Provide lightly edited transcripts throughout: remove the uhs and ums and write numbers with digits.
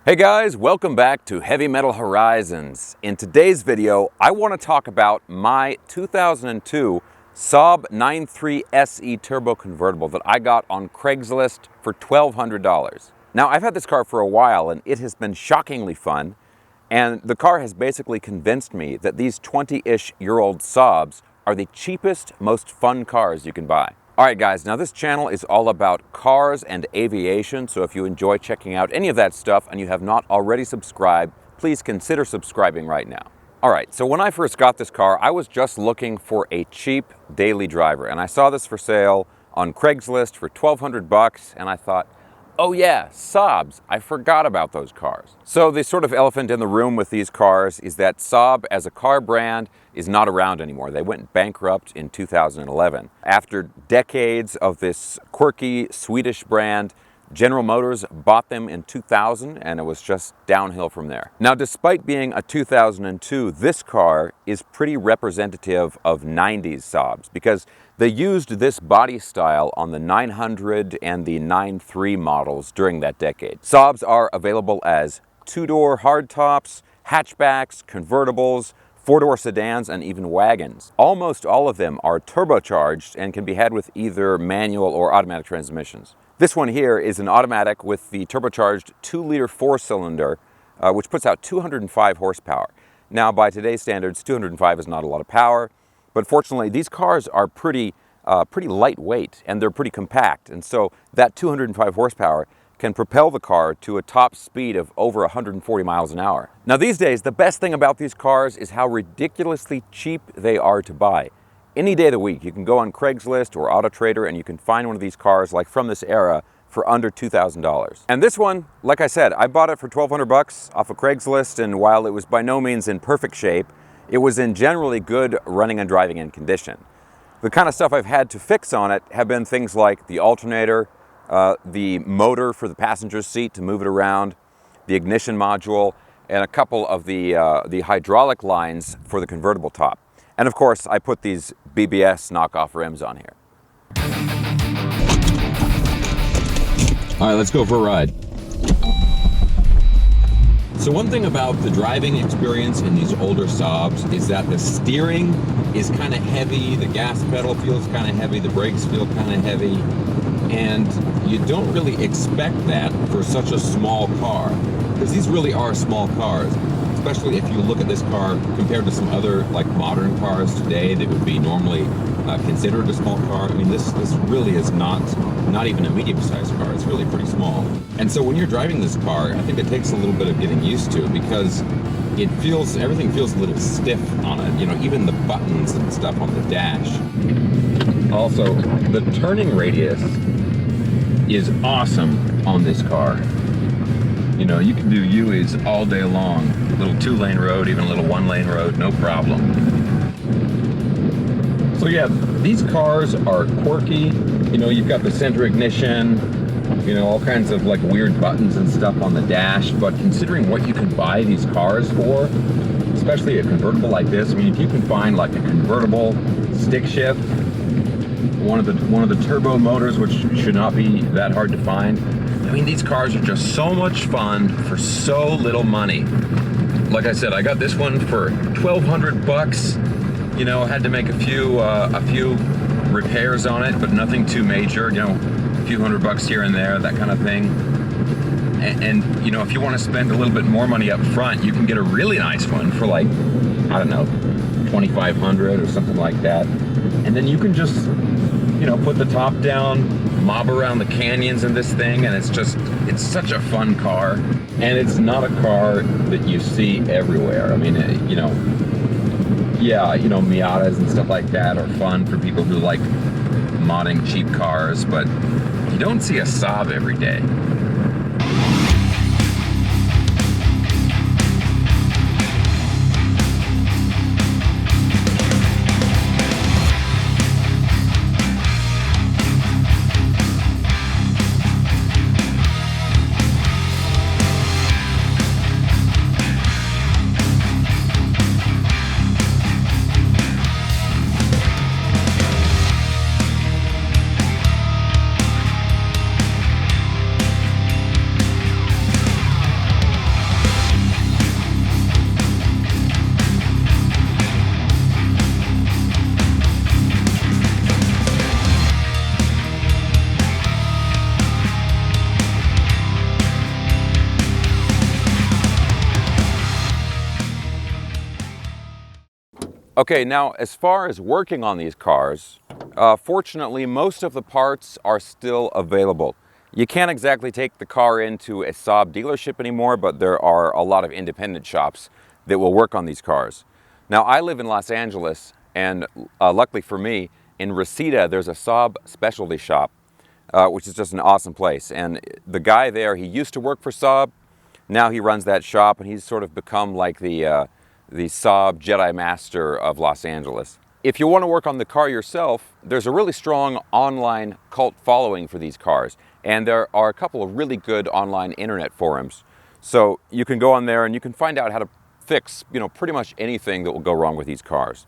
Hey guys, welcome back to Heavy Metal Horizons. In today's video, I want to talk about my 2002 Saab 9.3 SE Turbo Convertible that I got on Craigslist for $1,200. Now, I've had this car for a while and it has been shockingly fun, and the car has basically convinced me that these 20-ish-year-old Saabs are the cheapest, most fun cars you can buy. Alright guys, now this channel is all about cars and aviation, so if you enjoy checking out any of that stuff and you have not already subscribed, please consider subscribing right now. Alright, so when I first got this car, I was just looking for a cheap daily driver, and I saw this for sale on Craigslist for $1,200, and I thought, oh yeah, Saabs, I forgot about those cars. So the sort of elephant in the room with these cars is that Saab as a car brand is not around anymore. They went bankrupt in 2011. After decades of this quirky Swedish brand, General Motors bought them in 2000 and it was just downhill from there. Now, despite being a 2002, this car is pretty representative of 90s Saabs because they used this body style on the 900 and the 9.3 models during that decade. Saabs are available as two-door hardtops, hatchbacks, convertibles, four-door sedans, and even wagons. Almost all of them are turbocharged and can be had with either manual or automatic transmissions. This one here is an automatic with the turbocharged 2-liter four-cylinder, which puts out 205 horsepower. Now, by today's standards, 205 is not a lot of power, but fortunately, these cars are pretty lightweight and they're pretty compact, and so that 205 horsepower can propel the car to a top speed of over 140 miles an hour. Now these days, the best thing about these cars is how ridiculously cheap they are to buy. Any day of the week, you can go on Craigslist or AutoTrader and you can find one of these cars like from this era for under $2,000. And this one, like I said, I bought it for $1,200 off of Craigslist, and while it was by no means in perfect shape, it was in generally good running and driving in condition. The kind of stuff I've had to fix on it have been things like the alternator, the motor for the passenger seat to move it around, the ignition module, and a couple of the hydraulic lines for the convertible top. And of course, I put these BBS knockoff rims on here. All right, let's go for a ride. So one thing about the driving experience in these older Saabs is that the steering is kind of heavy, the gas pedal feels kind of heavy, the brakes feel kind of heavy, and you don't really expect that for such a small car, because these really are small cars, especially if you look at this car compared to some other like modern cars today that would be normally considered a small car. I mean, this really is not even a medium-sized car. It's really pretty small. And so when you're driving this car, I think it takes a little bit of getting used to, because everything feels a little stiff on it, you know, even the buttons and stuff on the dash. Also, the turning radius is awesome on this car. You know, you can do U's all day long. A little 2-lane road, even a little 1-lane road, no problem. So yeah, these cars are quirky. You know, you've got the center ignition, you know, all kinds of like weird buttons and stuff on the dash, but considering what you can buy these cars for, especially a convertible like this, I mean, if you can find like a convertible stick shift, one of the turbo motors, which should not be that hard to find. I mean, these cars are just so much fun for so little money. Like I said, I got this one for $1,200. You know, I had to make a few repairs on it, but nothing too major. You know, a few $100 here and there, that kind of thing. And you know, if you want to spend a little bit more money up front, you can get a really nice one for like, I don't know, $2,500 or something like that. And then you can just, you know, put the top down, mob around the canyons in this thing, and it's such a fun car. And it's not a car that you see everywhere. I mean, you know, yeah, you know, Miatas and stuff like that are fun for people who like modding cheap cars, but you don't see a Saab every day. Okay, now as far as working on these cars, fortunately most of the parts are still available. You can't exactly take the car into a Saab dealership anymore, but there are a lot of independent shops that will work on these cars. Now I live in Los Angeles, and luckily for me, in Reseda there's a Saab specialty shop, which is just an awesome place. And the guy there, he used to work for Saab. Now he runs that shop, and he's sort of become like the Saab Jedi Master of Los Angeles. If you want to work on the car yourself, there's a really strong online cult following for these cars. And there are a couple of really good online internet forums. So you can go on there and you can find out how to fix, pretty much anything that will go wrong with these cars.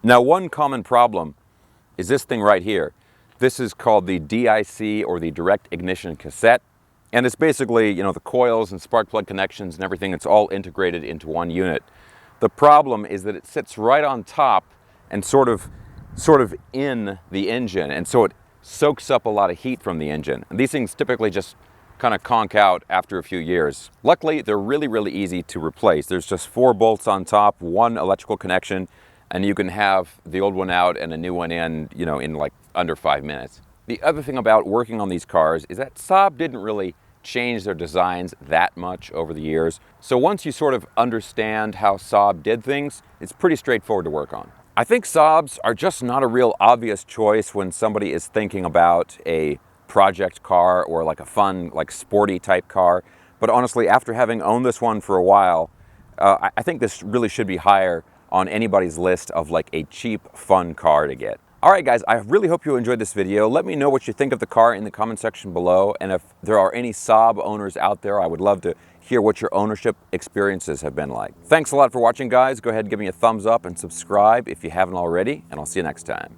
Now, one common problem is this thing right here. This is called the DIC, or the direct ignition cassette. And it's basically, the coils and spark plug connections and everything, it's all integrated into one unit. The problem is that it sits right on top and sort of in the engine, and so it soaks up a lot of heat from the engine. And these things typically just kind of conk out after a few years. Luckily, they're really, really easy to replace. There's just 4 bolts on top, 1 electrical connection, and you can have the old one out and a new one in, in like under 5 minutes. The other thing about working on these cars is that Saab didn't really change their designs that much over the years. So once you sort of understand how Saab did things, it's pretty straightforward to work on. I think Saabs are just not a real obvious choice when somebody is thinking about a project car or like a fun, like sporty type car. But honestly, after having owned this one for a while, I think this really should be higher on anybody's list of like a cheap, fun car to get. All right, guys, I really hope you enjoyed this video. Let me know what you think of the car in the comment section below. And if there are any Saab owners out there, I would love to hear what your ownership experiences have been like. Thanks a lot for watching, guys. Go ahead and give me a thumbs up and subscribe if you haven't already, and I'll see you next time.